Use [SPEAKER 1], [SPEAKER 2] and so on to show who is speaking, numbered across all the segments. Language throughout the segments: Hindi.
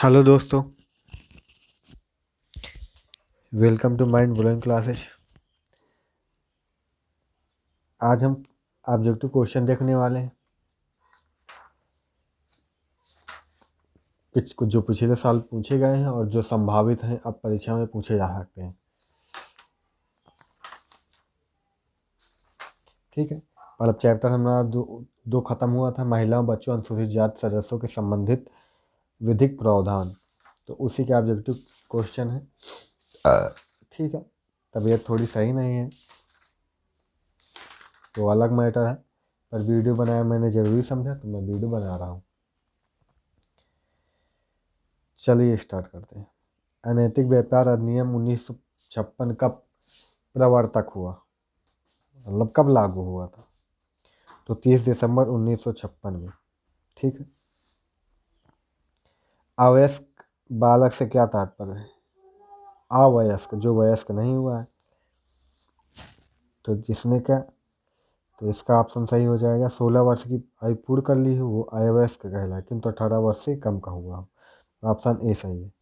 [SPEAKER 1] हेलो दोस्तों, welcome to mind blowing classes. आज हम ऑब्जेक्टिव क्वेश्चन देखने वाले हैं कुछ जो पिछले साल पूछे गए हैं और जो संभावित हैं अब परीक्षा में पूछे जा सकते हैं। ठीक है, और अब चैप्टर हमारा दो खत्म हुआ था, महिलाओं, बच्चों, अनुसूचित जाति सदस्यों के संबंधित विधिक प्रावधान। तो उसी के ऑब्जेक्टिव क्वेश्चन है। ठीक है, तबीयत थोड़ी सही नहीं है तो अलग मैटर है, पर वीडियो बनाया मैंने ज़रूरी समझा तो मैं वीडियो बना रहा हूँ। चलिए स्टार्ट करते हैं। अनैतिक व्यापार अधिनियम 1956 कब प्रवर्तक हुआ, मतलब कब लागू हुआ था? तो 30 दिसंबर 1956 में। ठीक है। अवयस्क बालक से क्या तात्पर्य है? अवयस्क, जो वयस्क नहीं हुआ है। तो जिसने क्या, तो इसका ऑप्शन सही हो जाएगा 16 वर्ष की आयु पूर्ण कर ली हो वो अवयस्क कहलाए, किंतु 18 वर्ष से कम का हुआ हो। ऑप्शन ए सही है।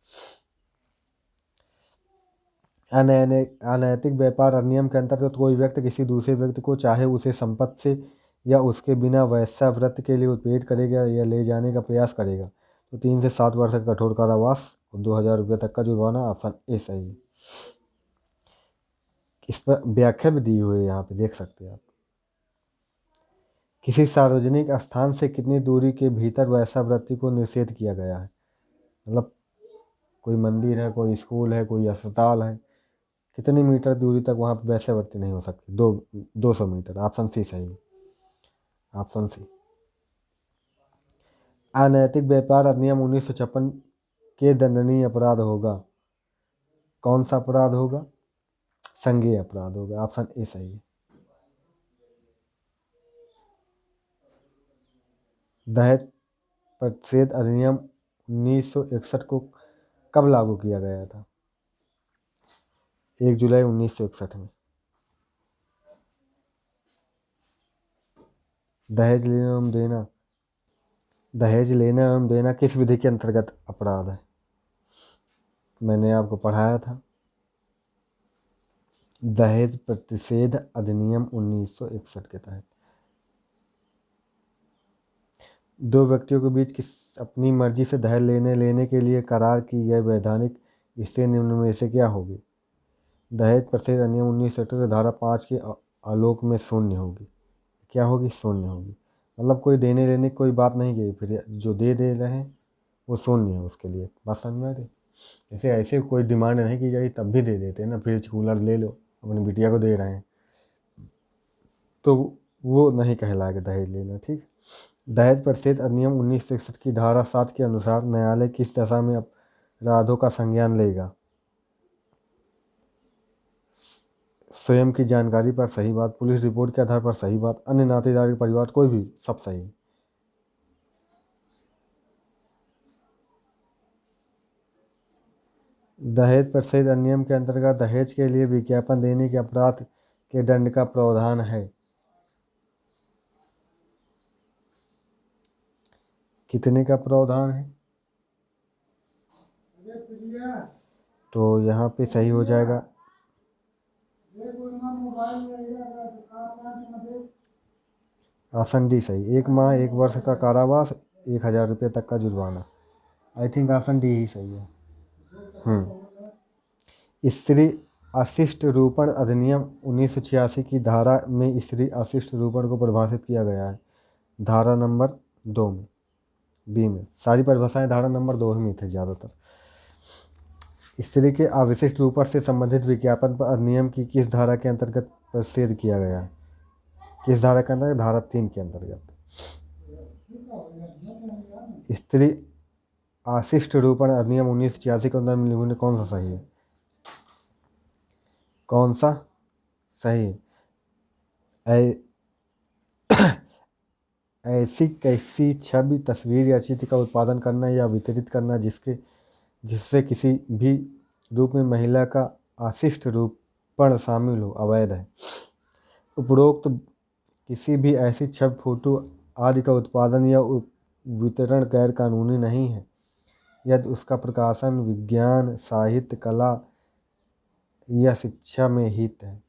[SPEAKER 1] अनैतिक व्यापार अधिनियम के अंतर्गत कोई व्यक्ति किसी दूसरे व्यक्ति को चाहे उसे संपत्ति से या उसके बिना वेश्यावृत्ति के लिए उत्प्रेरित करेगा या ले जाने का प्रयास करेगा तो 3 से 7 वर्ष का कठोर कारावास और 2000 रुपये तक का जुर्माना। ऑप्शन ए सही है। इस पर व्याख्या भी दी हुई है, यहाँ पे देख सकते हैं आप। किसी सार्वजनिक स्थान से कितनी दूरी के भीतर वेश्यावृत्ति को निषेध किया गया है? मतलब कोई मंदिर है, कोई स्कूल है, कोई अस्पताल है, कितनी मीटर दूरी तक वहाँ पर वेश्यावृत्ति नहीं हो सकती? 200 मीटर। ऑप्शन सी सही है। Option C. अनैतिक व्यापार अधिनियम 1956 के दंडनीय अपराध होगा। कौन सा अपराध होगा? संज्ञेय अपराध होगा। ऑप्शन ए सही है। दहेज प्रतिषेध अधिनियम 1961 को कब लागू किया गया था? 1 जुलाई 1961 में। दहेज लेना एवं देना, दहेज लेना एवं देना किस विधि के अंतर्गत अपराध है? मैंने आपको पढ़ाया था, दहेज प्रतिषेध अधिनियम 1961 के तहत। दो व्यक्तियों के बीच अपनी मर्जी से दहेज लेने के लिए करार की गई वैधानिक स्थिति निम्न में से क्या होगी? दहेज प्रतिषेध अधिनियम 1960 की धारा 5 के आलोक में शून्य होगी। क्या होगी? शून्य होगी। मतलब कोई देने लेने की कोई बात नहीं की, फिर जो दे रहे हैं वो शून्य है उसके लिए। बात समझ में आ रही? जैसे ऐसे कोई डिमांड नहीं की जाए तब भी दे देते हैं ना, फ्रिज कूलर ले लो, अपनी बिटिया को दे रहे हैं तो वो नहीं कहलाएगा दहेज लेना। ठीक। दहेज प्रतिषेध अधिनियम 1961 की धारा 7 के अनुसार न्यायालय किस दशा में अपराधों का संज्ञान लेगा? स्वयं की जानकारी पर सही बात, पुलिस रिपोर्ट के आधार पर सही बात, अन्य नातेदार के परिवार, कोई भी, सब सही। दहेज प्रतिषेध अधिनियम के अंतर्गत दहेज के लिए विज्ञापन देने के अपराध के दंड का प्रावधान है। कितने का प्रावधान है? तो यहाँ पे सही हो जाएगा ऑप्शन डी सही। 1 माह 1 वर्ष का कारावास, 1000 रुपये तक का जुर्माना। आई थिंक ऑप्शन डी ही सही है। स्त्री अशिष्ट रूपण अधिनियम 1986 की धारा में स्त्री अशिष्ट रूपण को परिभाषित किया गया है। धारा नंबर 2 में, बी में। सारी परिभाषाएं धारा नंबर 2 में थे ज़्यादातर। स्त्री के अविशिष्ट रूपण से संबंधित विज्ञापन पर अधिनियम की किस धारा के अंतर्गत प्रतिषेध किया गया है? किस धारा के अंतर्गत? धारा 3 के अंतर्गत। स्त्री अशिष्ट रूपण अधिनियम 1986 के अंदर निम्न में कौन सा सही है? कौन सा सही है? ऐसी कैसी छवि, तस्वीर या चित्र का उत्पादन करना या वितरित करना जिससे किसी भी रूप में महिला का अशिष्ट रूपण शामिल हो, अवैध है। उपरोक्त किसी भी ऐसी छवि, फोटो आदि का उत्पादन या वितरण गैर कानूनी नहीं है। यदि उसका प्रकाशन विज्ञान, साहित्य, कला या शिक्षा में हित है,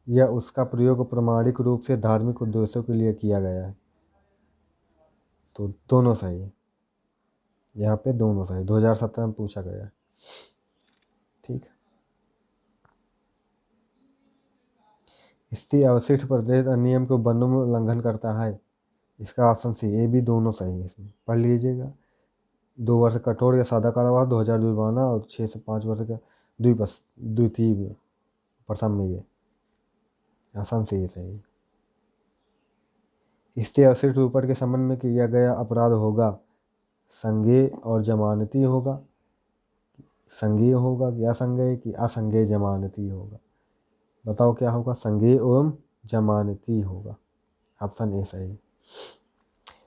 [SPEAKER 1] या उसका प्रयोग प्रामाणिक रूप से धार्मिक उद्देश्यों के लिए किया गया है। तो दोनों सही है, यहाँ पे दोनों सही, 2017 में पूछा गया है। ठीक है। स्थिर अवशिष्ट प्रदेश अधिनियम के बंधों में उल्लंघन करता है। इसका ऑप्शन सी, ये भी दोनों सही है। इसमें पढ़ लीजिएगा। 2 वर्ष कठोर या सादा कारावास, 2000 जुर्माना और 6 से 5 वर्ष का द्वितीय में प्रथम में ये आसान से ये सही है। स्थिर अवशिष्ट ऊपर के संबंध में किया गया अपराध होगा संज्ञेय और जमानती होगा, संज्ञेय होगा या संज्ञेय कि असंज्ञेय जमानती होगा। बताओ क्या होगा? संज्ञेय एवं जमानती होगा। ऑप्शन ए सही।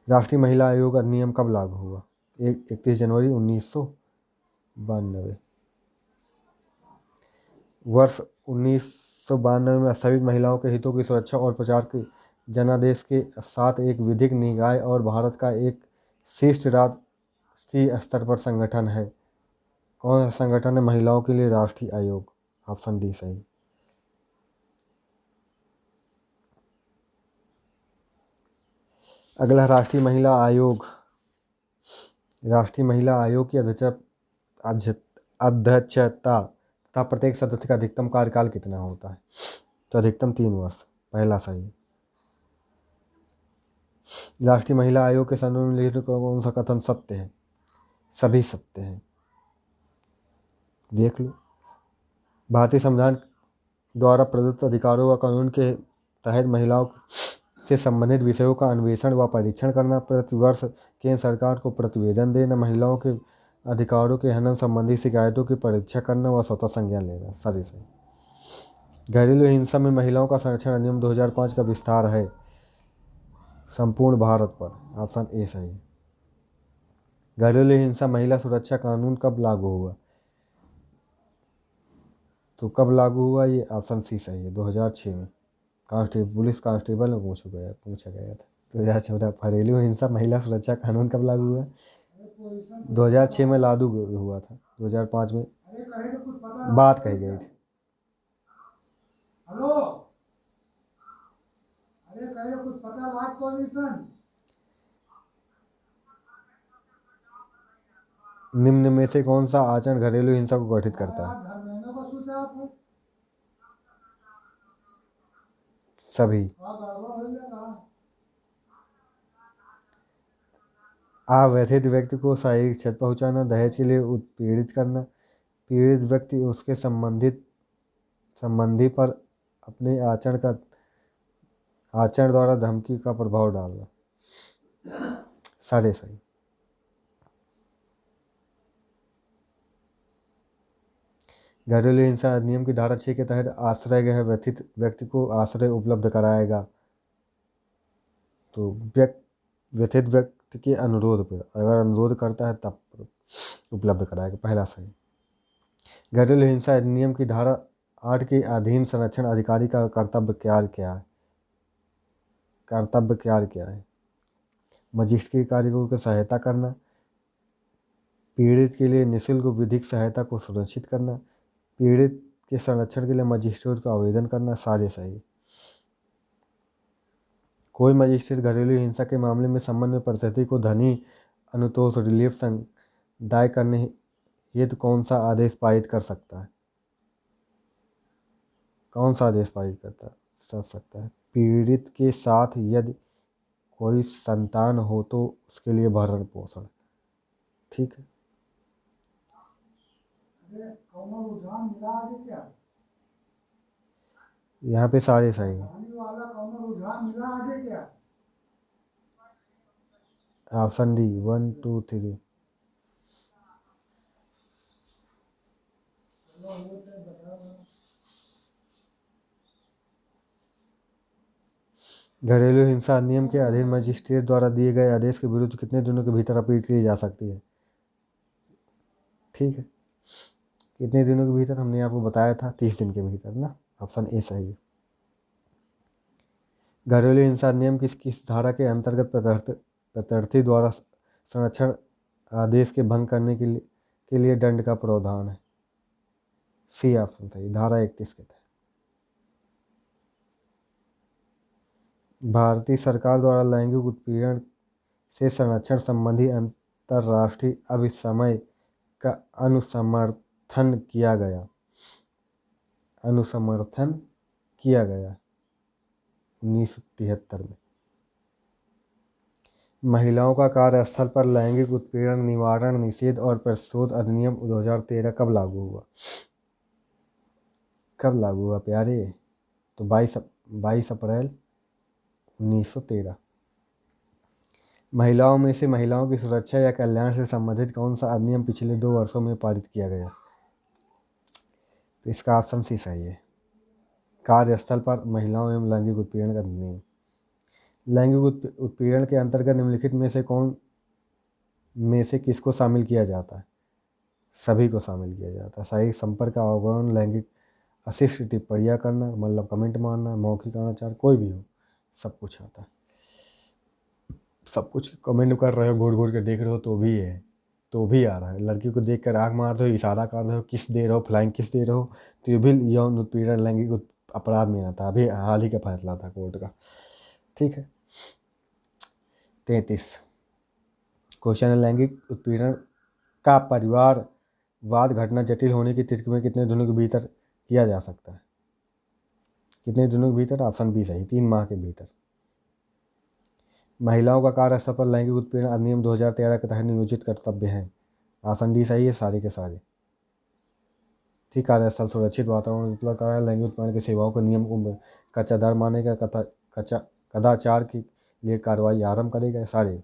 [SPEAKER 1] राष्ट्रीय महिला आयोग अधिनियम कब लागू हुआ? 31 जनवरी 1992। वर्ष 1992 में स्थापित महिलाओं के हितों की सुरक्षा और प्रचार के जनादेश के साथ एक विधिक निकाय और भारत का एक शीर्ष राष्ट्रीय स्तर पर संगठन है। कौन सा संगठन है? महिलाओं के लिए राष्ट्रीय आयोग। ऑप्शन डी सही। अगला राष्ट्रीय महिला आयोग। राष्ट्रीय महिला आयोग की अध्यक्षता तथा प्रत्येक सदस्य का अधिकतम कार्यकाल कितना होता है? तो अधिकतम 3 वर्ष। पहला सही। राष्ट्रीय महिला आयोग के संदर्भ में लिखित कौन सा कथन सत्य है? सभी सत्य हैं। देख लो। भारतीय संविधान द्वारा प्रदत्त अधिकारों व कानून के तहत महिलाओं से संबंधित विषयों का अन्वेषण व परीक्षण करना, प्रतिवर्ष केंद्र सरकार को प्रतिवेदन देना, महिलाओं के अधिकारों के हनन संबंधी शिकायतों की परीक्षा करना व स्वतः संज्ञान लेना। सही सही। घरेलू हिंसा में महिलाओं का संरक्षण अधिनियम 2005 का विस्तार है संपूर्ण भारत पर। ऑप्शन ए सही। घरेलू हिंसा महिला सुरक्षा कानून कब लागू हुआ? तो कब लागू हुआ? ये ऑप्शन सी सही है, 2006 में। पुलिस कांस्टेबल में पूछा गया था। 2014। घरेलू हिंसा महिला सुरक्षा कानून कब लागू हुआ? 2006 में लागू हुआ था। 2005 में बात कही गई थी। हेलो, अरे कहे कुछ पता लाइव पोजीशन। निम्न में से कौन सा आचरण घरेलू हिंसा को गठित करता है? सभी। अवैधिक व्यक्ति को शारीरिक क्षति पहुंचाना, दहेज के लिए उत्पीड़ित करना, पीड़ित व्यक्ति उसके संबंधी पर अपने आचरण द्वारा धमकी का प्रभाव डालना। सारे सही। घरेलू हिंसा अधिनियम की धारा 6 के तहत आश्रय गृह व्यथित व्यक्ति को आश्रय उपलब्ध कराएगा। तो व्यथित व्यक्ति के अनुरोध पर, अगर अनुरोध करता है तब उपलब्ध कराएगा। पहला सही। घरेलू हिंसा अधिनियम की धारा 8 के अधीन संरक्षण अधिकारी का कर्तव्य क्या है? मजिस्ट्रेट कार्यों की सहायता करना, पीड़ित के लिए निःशुल्क विधिक सहायता को सुनिश्चित करना, पीड़ित के संरक्षण के लिए मजिस्ट्रेट को आवेदन करना। सारे सही। कोई मजिस्ट्रेट घरेलू हिंसा के मामले में संबंध में परिस्थिति को धनी अनुतोष रिलीफ दायर करने हेतु कौन सा आदेश पारित कर सकता है? कौन सा आदेश पारित कर सकता है? पीड़ित के साथ यदि कोई संतान हो तो उसके लिए भरण पोषण। ठीक है। यहाँ पे सारे सही है। Option D 1 2 3। घरेलू हिंसा अधिनियम के अधीन मजिस्ट्रेट द्वारा दिए गए आदेश के विरुद्ध कितने दिनों के भीतर अपील की जा सकती है? ठीक है। कितने दिनों के भीतर? हमने आपको बताया था 30 दिन के भीतर ना। ऑप्शन ए सही है। घरेलू हिंसा अधिनियम किस धारा के अंतर्गत प्रत्यर्थी द्वारा संरक्षण आदेश के भंग करने के लिए दंड का प्रावधान है। सी ऑप्शन सही, धारा 31 के तहत। भारतीय सरकार द्वारा लैंगिक उत्पीड़न से संरक्षण संबंधी अंतर्राष्ट्रीय अभिसमय का अनुसमर्थन किया गया 1973 में। महिलाओं का कार्यस्थल पर लैंगिक उत्पीड़न निवारण, निषेध और प्रतिरोध अधिनियम 2013 कब लागू हुआ? कब लागू हुआ प्यारे? तो 22 अप्रैल 1913। महिलाओं में से महिलाओं की सुरक्षा या कल्याण से संबंधित कौन सा अधिनियम पिछले 2 वर्षों में पारित किया गया? तो इसका ऑप्शन सी सही है, कार्यस्थल पर महिलाओं एवं लैंगिक उत्पीड़न का अधिनियम। लैंगिक उत्पीड़न के अंतर्गत निम्नलिखित में से किसको शामिल किया जाता है? सभी को शामिल किया जाता है। शारीरिक संपर्क का अवगुण, लैंगिक अशिष्ट टिप्पणियाँ करना, मतलब कमेंट मारना, मौखिक अनाचार, कोई भी हो, सब कुछ आता है। सब कुछ कमेंट कर रहे हो, घूर घूर के देख रहे हो तो भी आ रहा है। लड़की को देख कर आँख मार रहे हो, इशारा कर रहे हो, किस दे रहे हो, फ्लाइंग किस दे रहे हो, तो ये भी यौन उत्पीड़न लैंगिक अपराध में आता है। अभी हाल ही का फैसला था कोर्ट का। ठीक है। 33 क्वेश्चन है, लैंगिक उत्पीड़न का परिवारवाद घटना जटिल होने की तिथि में कितने दिनों के भीतर किया जा सकता है? कितने दिनों के भीतर? ऑप्शन बी सही, 3 माह के भीतर। महिलाओं का कार्यस्थल पर लैंगिक उत्पीड़न अधिनियम 2013 के तहत नियोजित कर्तव्य हैं। ऑप्शन डी सही है, सारे के सारे। ठीक, कार्यस्थल सुरक्षित वातावरण उपलब्ध कराया, लैंगिक उत्पीड़न की सेवाओं के नियम को कच्चादार मानेगा, कदाचार के लिए कार्रवाई आरंभ करेगा, सारे।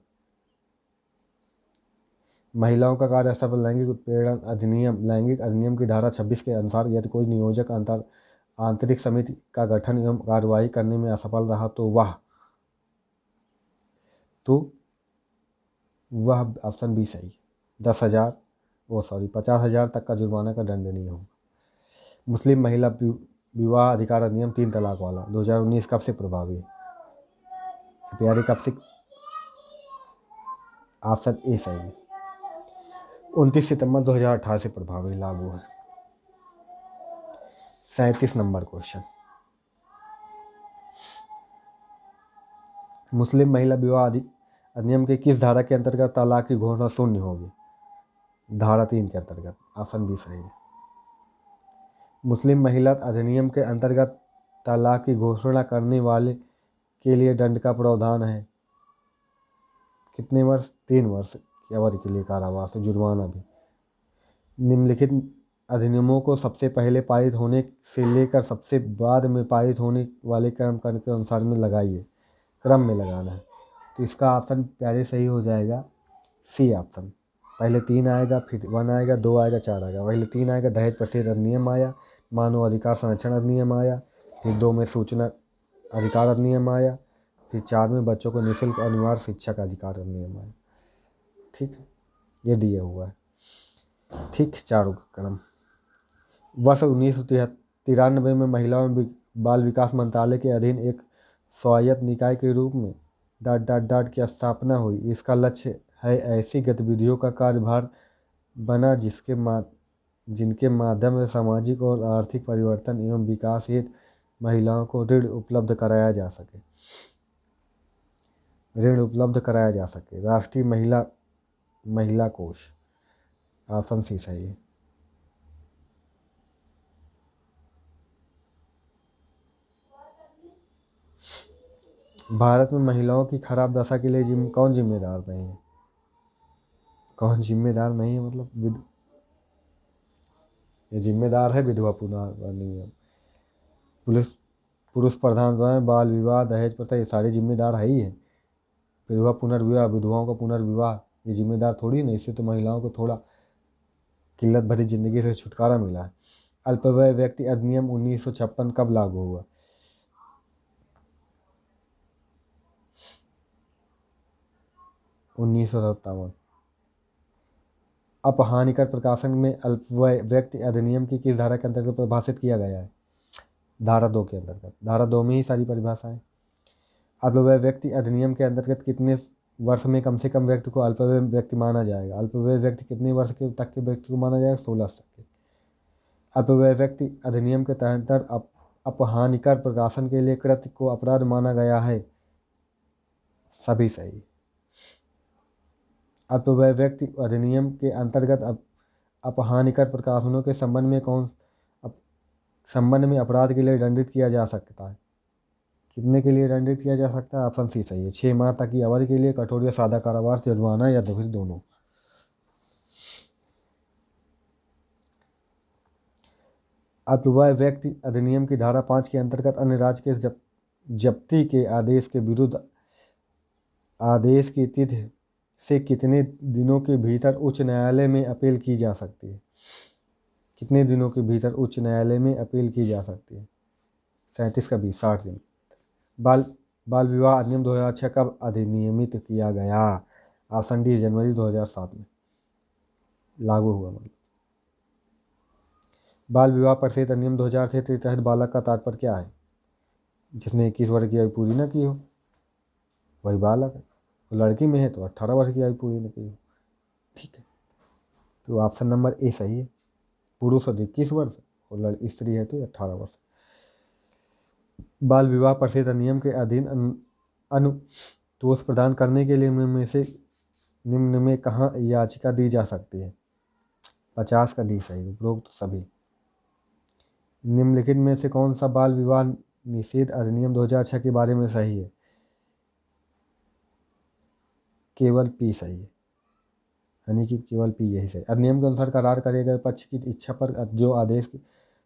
[SPEAKER 1] महिलाओं का कार्यस्थल पर लैंगिक उत्पीड़न अधिनियम, लैंगिक अधिनियम की धारा 26 के अनुसार यदि कोई नियोजक आंतरिक समिति का गठन एवं कार्रवाई करने में असफल रहा तो वह ऑप्शन बी सही, 50,000 तक का जुर्माना का दंडनीय होगा। मुस्लिम महिला विवाह अधिकार अधिनियम 3 तलाक वाला 2019 कब से प्रभावी है? प्यारे कब से? ऑप्शन ए सही है, 29 सितंबर 2018 से प्रभावी लागू है। 37 नंबर क्वेश्चन, मुस्लिम महिला विवाह अधिनियम के किस धारा के अंतर्गत तलाक की घोषणा शून्य होगी? धारा 3 के अंतर्गत। ऑप्शन बी सही है। मुस्लिम महिला अधिनियम के अंतर्गत तलाक की घोषणा करने वाले के लिए दंड का प्रावधान है। कितने वर्ष? 3 वर्ष की अवधि के लिए कारावास, जुर्माना भी। निम्नलिखित अधिनियमों को सबसे पहले पारित होने से लेकर सबसे बाद में पारित होने वाले क्रम के अनुसार में लगाइए, क्रम में लगाना है। तो इसका ऑप्शन प्यारे सही हो जाएगा सी ऑप्शन। पहले 3 आएगा, फिर 1 आएगा, 2 आएगा, 4 आएगा। पहले 3 आएगा, दहेज प्रतिषेध अधिनियम आया, मानव अधिकार संरक्षण अधिनियम आया, फिर 2 में सूचना अधिकार अधिनियम आया, फिर 4 में बच्चों को निःशुल्क अनिवार्य शिक्षा का अधिकार अधिनियम आया। ठीक है, ये दिया हुआ है। ठीक, चारों क्रम। वर्ष 1993 में महिला एवं बाल विकास मंत्रालय के अधीन एक स्वायत्त निकाय के रूप में ... की स्थापना हुई। इसका लक्ष्य है ऐसी गतिविधियों का कार्यभार बना जिनके माध्यम से सामाजिक और आर्थिक परिवर्तन एवं विकास हेतु महिलाओं को ऋण उपलब्ध कराया जा सके। राष्ट्रीय महिला कोष। ऑप्शन सी सही है। भारत में महिलाओं की खराब दशा के लिए कौन जिम्मेदार नहीं है? कौन जिम्मेदार नहीं है मतलब ये जिम्मेदार है विधवा पुनर्विवाह, पुरुष प्रधान बाल विवाह, दहेज प्रथा, ये सारे जिम्मेदार है ही है। विधवा पुनर्विवाह, विधवाओं का पुनर्विवाह, ये जिम्मेदार थोड़ी नहीं। इससे तो महिलाओं को थोड़ा किल्लत भरी जिंदगी से छुटकारा मिला है। अल्पवयस्क व्यक्ति अधिनियम 1956 कब लागू हुआ? 1957। अपहानिकर प्रकाशन में अल्पवयस्क व्यक्ति अधिनियम की किस धारा के अंतर्गत परिभाषित किया गया है? धारा 2 के अंतर्गत। धारा 2 में ही सारी परिभाषाएं। अल्पवयस्क व्यक्ति अधिनियम के अंतर्गत कितने वर्ष में कम से कम व्यक्ति को अल्पवय व्यक्ति माना जाएगा। अल्पवय व्यक्ति कितने वर्ष के तक के व्यक्ति को माना जाएगा? 16 तक के। अल्पवय व्यक्ति अधिनियम के तहत अपहानिकर प्रकाशन के लिए कृत्य को अपराध माना गया है। सभी सही। अल्पवय व्यक्ति अधिनियम के अंतर्गत अपहानिकर प्रकाशनों के संबंध में अपराध के लिए दंडित किया जा सकता है। कितने के लिए दंडित किया जा सकता है? ऑप्शन सी सही है। 6 माह तक की अवधि के लिए, कठोर या सादा कारावास, जुर्माना या तो फिर दोनों। अल्पवय व्यक्ति अधिनियम की धारा 5 के अंतर्गत अन्य राज्य के जब्ती के आदेश के विरुद्ध आदेश की तिथि से कितने दिनों के भीतर उच्च न्यायालय में अपील की जा सकती है? कितने दिनों के भीतर उच्च न्यायालय में अपील की जा सकती है? 37 का 20, 60 दिन। बाल विवाह अधिनियम 2006 कब अधिनियमित किया गया? ऑप्शन डी जनवरी 2007 में लागू हुआ। मतलब बाल विवाह प्रतिषेध अधिनियम 2006 के तहत बालक का तात्पर्य क्या है? जिसने 21 वर्ष की आयु पूरी न की हो वही बालक है। लड़की में है तो 18 वर्ष की आयु पूरी न की हो। ठीक है, तो ऑप्शन नंबर ए सही है। पुरुष हो तो 21 वर्ष और स्त्री है तो 18 वर्ष। बाल विवाह प्रतिषेध अधिनियम के अधीन अनुतोष प्रदान करने के लिए निम्न में कहाँ याचिका दी जा सकती है? 50 का डी सही। उपरोक्त सभी। निम्नलिखित में से कौन सा बाल विवाह निषेध अधिनियम 2006 के बारे में सही है? केवल पी सही है, यानी कि केवल पी यही सही। अधिनियम के अनुसार करार करे गए पक्ष की इच्छा पर जो आदेश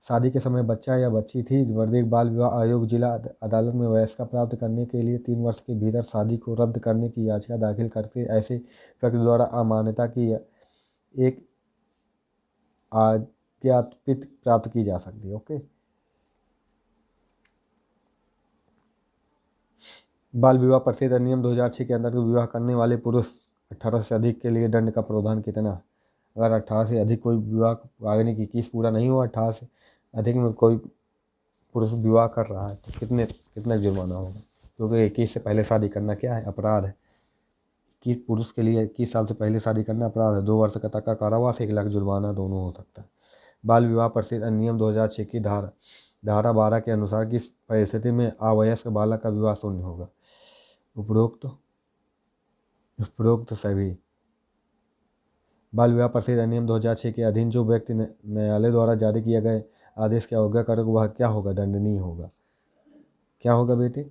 [SPEAKER 1] शादी के समय बच्चा या बच्ची थी, वर्दिक बाल विवाह आयोग जिला अदालत में वयस्कता प्राप्त करने के लिए 3 वर्ष के भीतर शादी को रद्द करने की याचिका दाखिल करके ऐसे व्यक्ति द्वारा अमान्यता की एक आज्ञापित प्राप्त की जा सकती है। ओके। बाल विवाह प्रतिषेध अधिनियम 2006 के अंतर्गत विवाह करने वाले पुरुष 18 से अधिक के लिए दंड का प्रावधान कितना? अगर 18 से अधिक कोई विवाह आगे की 21 पूरा नहीं हुआ, 18 से अधिक में कोई पुरुष विवाह कर रहा है तो कितना जुर्माना होगा? क्योंकि 21 से पहले शादी करना क्या है? अपराध है। 21 पुरुष के लिए 21 साल से पहले शादी करना अपराध है। 2 वर्ष तक का कारावास, 1 लाख जुर्माना दोनों हो सकता है। बाल विवाह प्रतिषेध अधिनियम 2006 की धारा 12 के अनुसार किस परिस्थिति में अवयस्क बालक का विवाह शून्य होगा? उपरोक्त सभी। बाल विवाह प्रतिषेध अधिनियम 2006 के अधीन जो व्यक्ति न्यायालय द्वारा जारी किए गए आदेश की अवज्ञा करेगा वह क्या होगा? दंडनीय होगा। क्या होगा बेटे?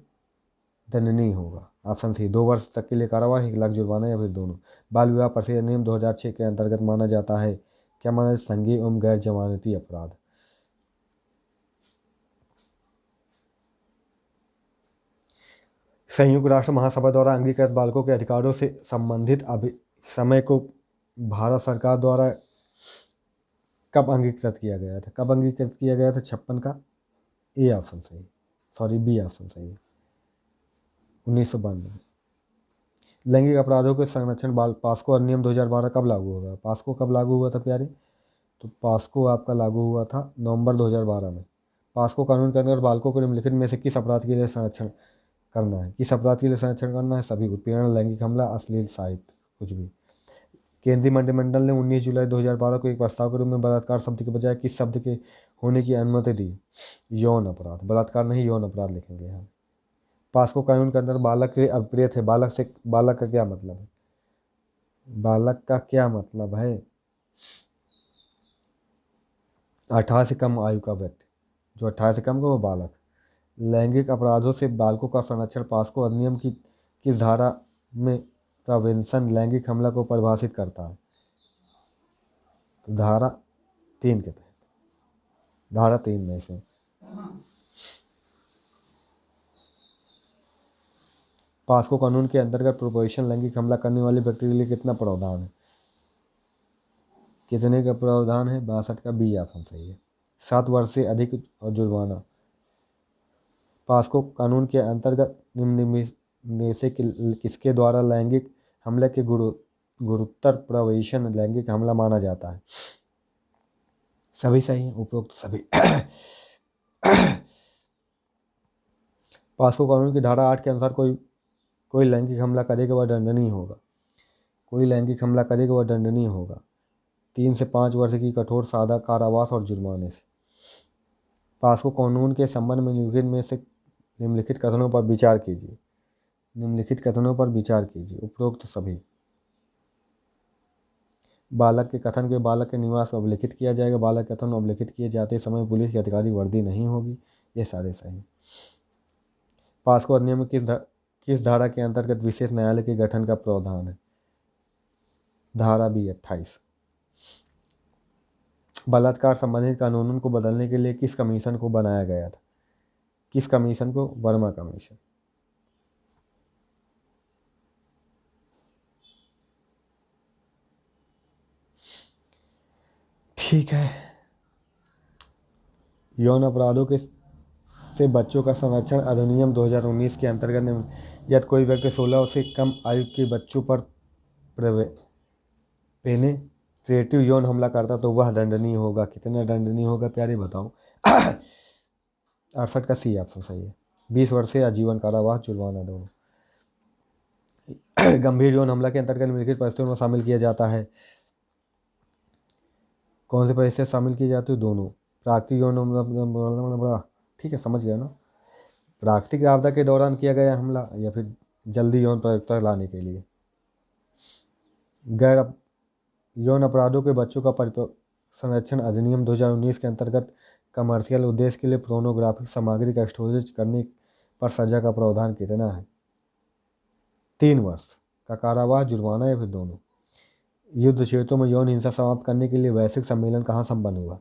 [SPEAKER 1] दंडनीय होगा। Option C. 2 वर्ष तक के लिए कारावास, 1 लाख जुर्माना या फिर दोनों। बाल विवाह प्रतिषेध अधिनियम 2006 के अंतर्गत माना जाता है क्या? माना संज्ञेय एवं गैर जमानती अपराध। संयुक्त राष्ट्र महासभा द्वारा अंगीकृत बालकों के अधिकारों से संबंधित समय को भारत सरकार द्वारा कब अंगीकृत किया गया था? 56 का ए ऑप्शन सही, सॉरी बी ऑप्शन सही है, 1992 में। लैंगिक अपराधों के संरक्षण पास्को अधिनियम 2012 कब लागू होगा? पास्को कब लागू हुआ था प्यारे? तो पास्को आपका लागू हुआ था नवंबर 2012 में। पास्को कानून के अंतर्गत बालकों को निम्नलिखित में से किस अपराध के लिए संरक्षण करना है? किस अपराध के लिए संरक्षण करना है? सभी। उत्पीड़न, लैंगिक हमला, अश्लील साहित्य, कुछ भी। केंद्रीय मंत्रिमंडल ने 19 जुलाई 2012 को एक प्रस्ताव के रूप में बलात्कार शब्द के बजाय किस शब्द के होने की अनुमति दी? यौन अपराध। बलात्कार नहीं, यौन अपराध लिखेंगे यहाँ। पास्को कानून के अंदर बालक के अभिप्रेत है। बालक का क्या मतलब है? बालक का क्या मतलब है? 18 से कम आयु का व्यक्ति, जो 18 से कम का वो बालक। लैंगिक अपराधों से बालकों का संरक्षण पास्को अधिनियम की किस धारा में प्रिवेंशन लैंगिक हमला को परिभाषित करता है? तो धारा 3 के तहत, धारा 3 में इसमें पास्को कानून के अंतर्गत प्रोपोजिशन लैंगिक हमला करने वाले व्यक्ति के लिए कितना प्रावधान है? कितने का प्रावधान है? 62 का बी ऑप्शन सही है। 7 वर्ष से अधिक और जुर्माना। पास्को कानून के अंतर्गत निम्न में से किसके द्वारा लैंगिक हमले के गुरुतर प्रोपोजिशन लैंगिक हमला माना जाता है? सभी सही है, उपरोक्त सभी। पास्को कानून की धारा 8 के अनुसार कोई लैंगिक हमला करेगा वह दंडनीय होगा। कोई लैंगिक हमला करेगा वह दंडनीय होगा 3 से 5 वर्ष की कठोर सादा कारावास और जुर्माने से। पास्को कानून के संबंध में निम्नलिखित कथनों पर विचार कीजिए। निम्नलिखित कथनों पर विचार कीजिए। उपरोक्त सभी बालक के कथन के बालक के निवास को अभिलिखित किया जाएगा। बालक के कथन अभिलिखित किए जाते समय पुलिस की अधिकारी वर्दी नहीं होगी। ये सारे सही। पास्को अधिनियम में किस धारा के अंतर्गत विशेष न्यायालय के गठन का प्रावधान है? धारा B 28। बलात्कार संबंधित कानूनों को बदलने के लिए किस कमीशन को बनाया गया था? किस कमीशन को? वर्मा कमीशन। ठीक है। यौन अपराधों के से बच्चों का संरक्षण अधिनियम 2019 के अंतर्गत यदि कोई व्यक्ति 16 से कम आयु के बच्चों पर पेनेट्रेटिव यौन हमला करता तो वह दंडनीय होगा। कितना दंडनीय होगा प्यारे बताओ? 68 का सी ऑप्शन सही है। 20 वर्ष से आजीवन कारावास जुर्माना दोनों। गंभीर यौन हमला के अंतर्गत निम्नलिखित परिस्थितियों में शामिल किया जाता है। कौन से परिस्थिति शामिल की जाती है? दोनों। प्राकृतिक यौन हमला, ठीक है, समझ गया ना। प्राकृतिक आपदा के दौरान किया गया हमला या फिर जल्दी यौन प्रयोक्ता लाने के लिए। गैर यौन अपराधों के बच्चों का संरक्षण अधिनियम 2019 के अंतर्गत कमर्शियल उद्देश्य के लिए पोर्नोग्राफिक सामग्री का स्टोरेज करने पर सजा का प्रावधान कितना है? 3 वर्ष का कारावास, जुर्माना या फिर दोनों। युद्ध क्षेत्रों में यौन हिंसा समाप्त करने के लिए वैश्विक सम्मेलन कहाँ संपन्न हुआ?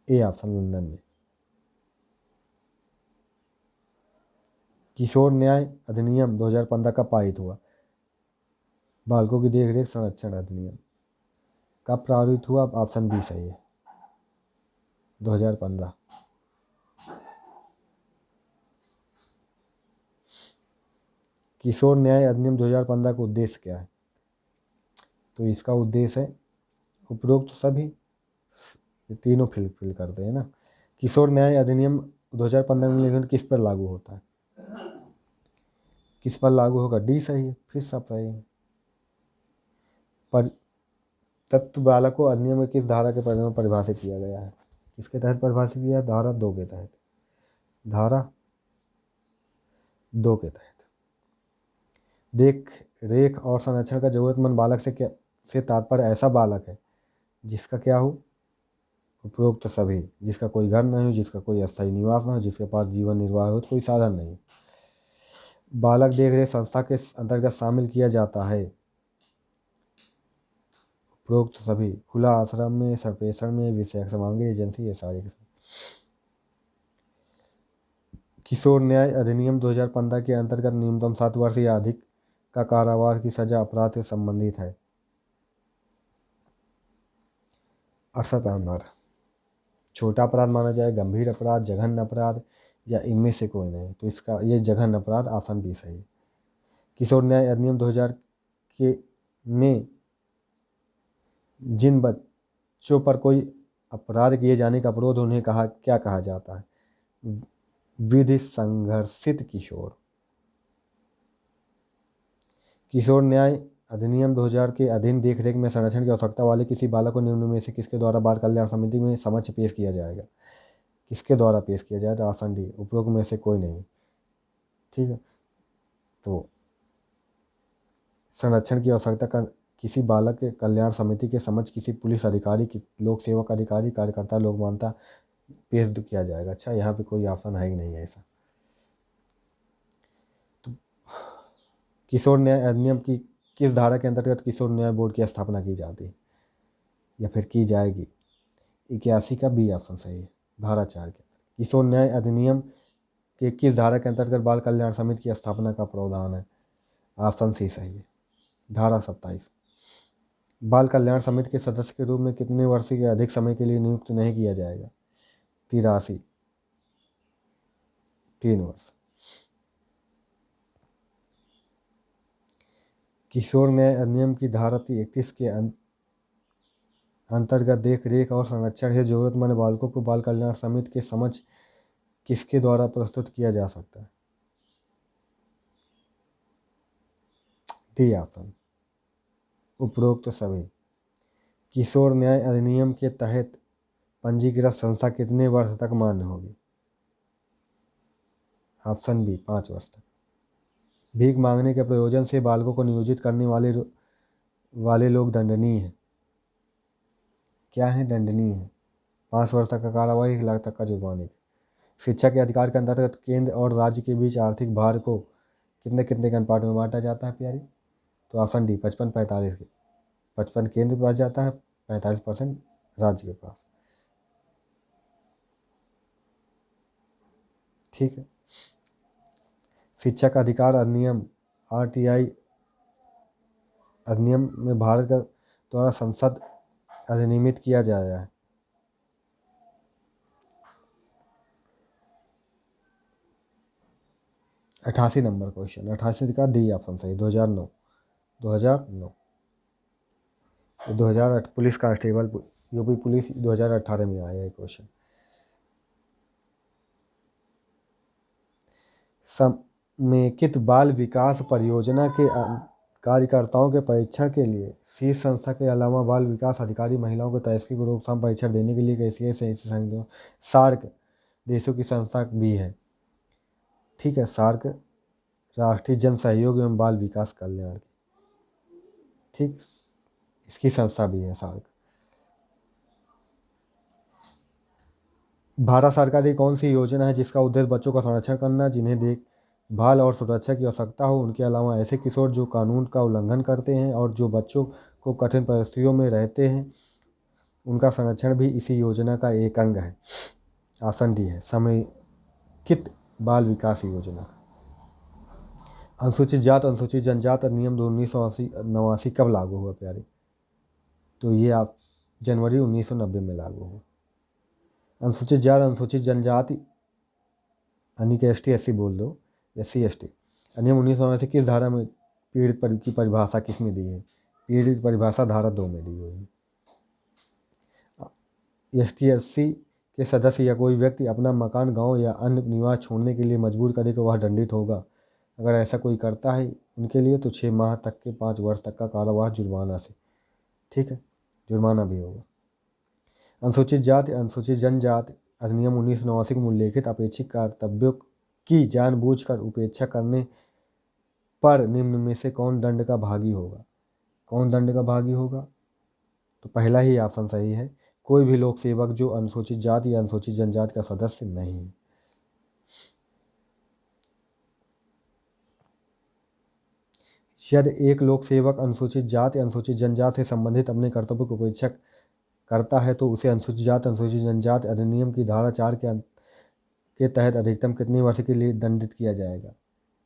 [SPEAKER 1] ए ऑप्शन लंदन में। किशोर न्याय अधिनियम 2015 का पारित हुआ? बालकों की देखरेख संरक्षण अधिनियम कब पारित हुआ? ऑप्शन बी सही है, 2015। किशोर न्याय अधिनियम 2015 का उद्देश्य क्या है? तो इसका उद्देश्य है उपरोक्त सभी, ये तीनों फिल करते हैं ना। किशोर न्याय अधिनियम 2015 में लेकिन किस पर लागू होता है? किस पर लागू होगा? डी सही है, फिर सब सही है। पर तत्व बालकों अधिनियम में किस धारा के परिणाम परिभाषित किया गया है? किसके तहत परिभाषित किया? धारा 2 के तहत। धारा 2 के तहत। देख रेख और संरक्षण का जरूरतमंद बालक से तात्पर्य ऐसा बालक है जिसका क्या हो? उपरोक्त सभी। जिसका कोई घर नहीं हो, जिसका कोई अस्थायी निवास न हो, जिसके पास जीवन निर्वाह हो, तो कोई साधन नहीं। बालक देख रेख संस्था के अंतर्गत शामिल किया जाता है। उपरोक्त सभी। खुला आश्रम में, सर्वेक्षण में, विषय समांगी एजेंसी, ये सारे। किशोर न्याय अधिनियम 2015 के अंतर्गत न्यूनतम 7 वर्ष या अधिक का कारावास की सजा अपराध से संबंधित है। 68 नंबर। छोटा अपराध माना जाए, गंभीर अपराध, जघन्य अपराध या इनमें से कोई नहीं, तो इसका ये जघन्य अपराध, ऑप्शन बी सही। किशोर न्याय अधिनियम 2000 के में जिन बच्चों पर कोई अपराध किए जाने का अपराध उन्हें क्या कहा जाता है? विधि संघर्षित किशोर। किशोर न्याय अधिनियम 2000 के अधीन देखरेख में संरक्षण की आवश्यकता वाले किसी बालक को निम्न में से किसके द्वारा बाल कल्याण समिति में समक्ष पेश किया जाएगा? किसके द्वारा पेश किया जाएगा? ऑप्शन डी, उपरोक्त में से कोई नहीं। ठीक है, तो संरक्षण की आवश्यकता का किसी बालक के कल्याण समिति के समक्ष किसी पुलिस अधिकारी, लोक सेवक अधिकारी, कार्यकर्ता, लोक मान्यता पेश किया जाएगा। अच्छा, यहाँ पे कोई ऑप्शन है ही नहीं ऐसा। तो किशोर न्याय अधिनियम की किस धारा के अंतर्गत किशोर न्याय बोर्ड की स्थापना की जाती है या फिर की जाएगी? 81 का बी ऑप्शन सही है, धारा 4 के। किशोर न्याय अधिनियम के किस धारा के अंतर्गत बाल कल्याण समिति की स्थापना का प्रावधान है? ऑप्शन सी सही है, धारा 27। बाल कल्याण समिति के सदस्य के रूप में कितने वर्ष के अधिक समय के लिए नियुक्त नहीं किया जाएगा? 83, 3 वर्ष। किशोर न्याय अधिनियम की धारा 31 के अंतर्गत देख रेख और संरक्षण है जरूरतमंद बालकों को बाल कल्याण समिति के समक्ष किसके द्वारा प्रस्तुत किया जा सकता है? डी ऑप्शन उपरोक्त सभी। किशोर न्याय अधिनियम के तहत पंजीकृत संस्था कितने वर्ष तक मान्य होगी? ऑप्शन बी 5 वर्ष तक। भीख मांगने के प्रयोजन से बालकों को नियोजित करने वाले लोग दंडनीय हैं। क्या है? दंडनीय है। 5 वर्ष तक का कारावास, 1 लाख तक का जुर्माने। शिक्षा के अधिकार के अंतर्गत केंद्र और राज्य के बीच आर्थिक भार को कितने कितने के अनुपात में बांटा जाता है प्यारी? तो ऑप्शन डी 55-45 के। 55 केंद्र के पास जाता है, 45% राज्य के पास। ठीक है। शिक्षा का अधिकार अधिनियम RTI अधिनियम में भारत का द्वारा संसद अधिनियमित किया जाया है। अठासी नंबर क्वेश्चन, 88 का डी ऑप्शन सही। 2009 2008 पुलिस कांस्टेबल यूपी पुलिस 2018 में आया है क्वेश्चन। समेकित बाल विकास परियोजना के कार्यकर्ताओं के परीक्षण के लिए शीर्ष संस्था के अलावा बाल विकास अधिकारी महिलाओं को तस्करी को रोकथाम परीक्षण देने के लिए एशियाई संघ सार्क देशों की संस्था भी है। ठीक है, सार्क राष्ट्रीय जन सहयोग एवं बाल विकास कल्याण की, ठीक, इसकी संस्था भी है सार्क। भारत सरकार की कौन सी योजना है जिसका उद्देश्य बच्चों का संरक्षण करना, जिन्हें देखभाल और सुरक्षा की आवश्यकता हो, उनके अलावा ऐसे किशोर जो कानून का उल्लंघन करते हैं और जो बच्चों को कठिन परिस्थितियों में रहते हैं, उनका संरक्षण भी इसी योजना का एक अंग है। ऑप्शन डी है समेकित बाल विकास योजना। अनुसूचित जात अनुसूचित जनजाति अधिनियम 1989 कब लागू हुआ प्यारे? तो ये आप जनवरी 1990 में लागू हुआ। अनुसूचित जाति अनुसूचित जनजाति यानी कि ST/SC बोल दो, SC/ST अधिनियम 1989 किस धारा में पीड़ित की परिभाषा किसमें दी है? पीड़ित परिभाषा धारा 2 में दी हुई है। ST/SC के सदस्य या कोई व्यक्ति अपना मकान, गांव या अन्य निवास छोड़ने के लिए मजबूर करे तो वह दंडित होगा। अगर ऐसा कोई करता है उनके लिए तो 6 माह तक के 5 वर्ष तक का कारावास जुर्माना से, ठीक है, जुर्माना भी होगा। अनुसूचित जाति अनुसूचित जनजाति अधिनियम 1989 में उल्लेखित अपेक्षित कर्तव्यों की जानबूझकर उपेक्षा करने पर निम्न में से कौन दंड का भागी होगा? कौन दंड का भागी होगा? तो पहला ही ऑप्शन सही है, कोई भी लोक सेवक जो अनुसूचित जाति या अनुसूचित जनजाति का सदस्य नहीं है। यदि एक लोक सेवक अनुसूचित जाति अनुसूचित जनजाति से संबंधित अपने कर्तव्यों की उपेक्षा करता है तो उसे अनुसूचित जाति अनुसूचित जनजाति अधिनियम की धारा 4 के तहत अधिकतम कितने वर्ष के लिए दंडित किया जाएगा?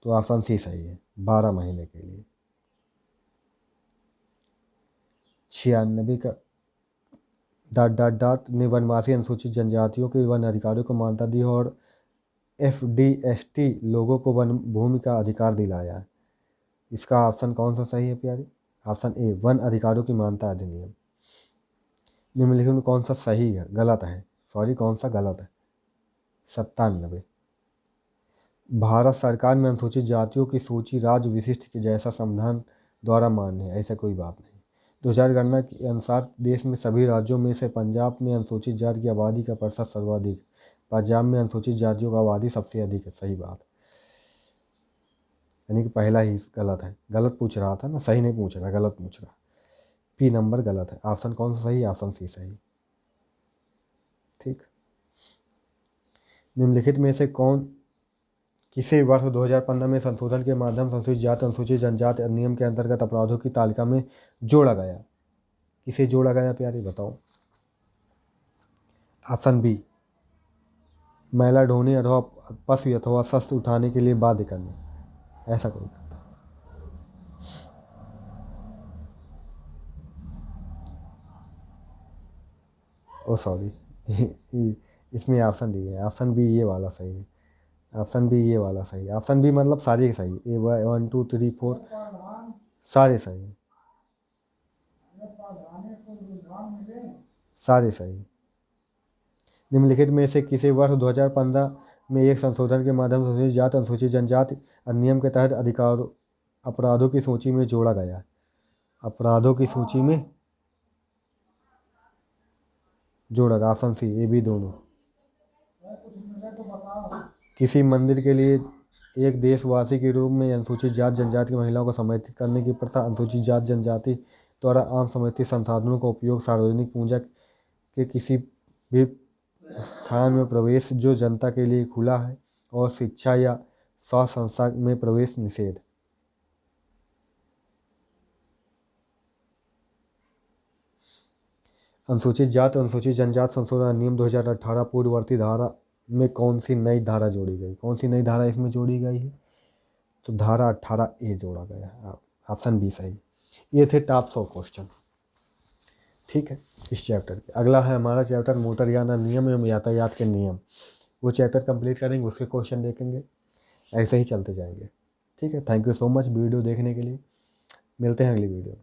[SPEAKER 1] तो ऑप्शन सी सही है, 12 महीने के लिए। 96 का ने वनवासी अनुसूचित जनजातियों के वन अधिकारियों को मान्यता दी और FD/ST लोगों को वन भूमि का अधिकार दिलाया है। इसका ऑप्शन कौन सा सही है प्यारी? ऑप्शन ए वन अधिकारियों की मान्यता अधिनियम। निम्नलिखित में कौन सा सही है? गलत है, सॉरी, कौन सा गलत है? 97। भारत सरकार में अनुसूचित जातियों की सूची राज्य विशिष्ट के जैसा संविधान द्वारा मान्य है, ऐसा कोई बात नहीं। 2000 गणना के अनुसार देश में सभी राज्यों में से पंजाब में अनुसूचित जाति की आबादी का प्रतिशत सर्वाधिक। पंजाब में अनुसूचित जातियों का आबादी सबसे अधिक है, सही बात। यानी कि पहला ही गलत है, गलत पूछ रहा था ना, सही नहीं पूछ रहा, गलत पूछ रहा। पी नंबर गलत है। ऑप्शन कौन सा सही है? ऑप्शन सी सही। ठीक, निम्नलिखित में से कौन किसे वर्ष 2015 में संशोधन के माध्यम से अनुसूचित जाति अनुसूचित जनजाति अधिनियम के अंतर्गत अपराधों की तालिका में जोड़ा गया? किसे जोड़ा गया प्यारे, बताओ? ऑप्शन बी मैला ढोने अथवा पशु अथवा शस्त्र उठाने के लिए बाध्य करना, ऐसा कोई करता। ओ सॉरी इसमें ऑप्शन डी है, ऑप्शन बी ये वाला सही है, ऑप्शन बी ये वाला सही है। ऑप्शन बी मतलब सारे सही, ए 1 2 3 4 सारे सही, सारे सही। निम्नलिखित में से किसी वर्ष 2015 में एक संशोधन के माध्यम से अनुसूचित जाति अनुसूचित जनजाति अधिनियम के तहत अपराधों की सूची में जोड़ा गया है? अपराधों की सूची में जोड़ा गया। ऑप्शन सी, ए बी दोनों। किसी मंदिर के लिए एक देशवासी के रूप में अनुसूचित जाति जनजाति की महिलाओं को समर्थित करने की प्रथा अनुसूचित जाति जनजाति द्वारा आम समर्थित संसाधनों का उपयोग, सार्वजनिक पूजा के किसी भी स्थान में प्रवेश जो जनता के लिए खुला है, और शिक्षा या स्वास्थ्य संस्था में प्रवेश निषेध। अनुसूचित जाति और अनुसूचित जनजाति संशोधन अधिनियम 2018 पूर्ववर्ती धारा में कौन सी नई धारा जोड़ी गई? कौन सी नई धारा इसमें जोड़ी गई है? तो धारा 18A जोड़ा गया है। ऑप्शन बी सही। ये थे टॉप 100 क्वेश्चन। ठीक है, इस चैप्टर के। अगला है हमारा चैप्टर मोटर यान अधिनियम एवं यातायात के नियम। वो चैप्टर कंप्लीट करेंगे, उसके क्वेश्चन देखेंगे, ऐसे ही चलते जाएंगे। ठीक है, thank you so much video देखने के लिए। मिलते हैं अगली वीडियो में।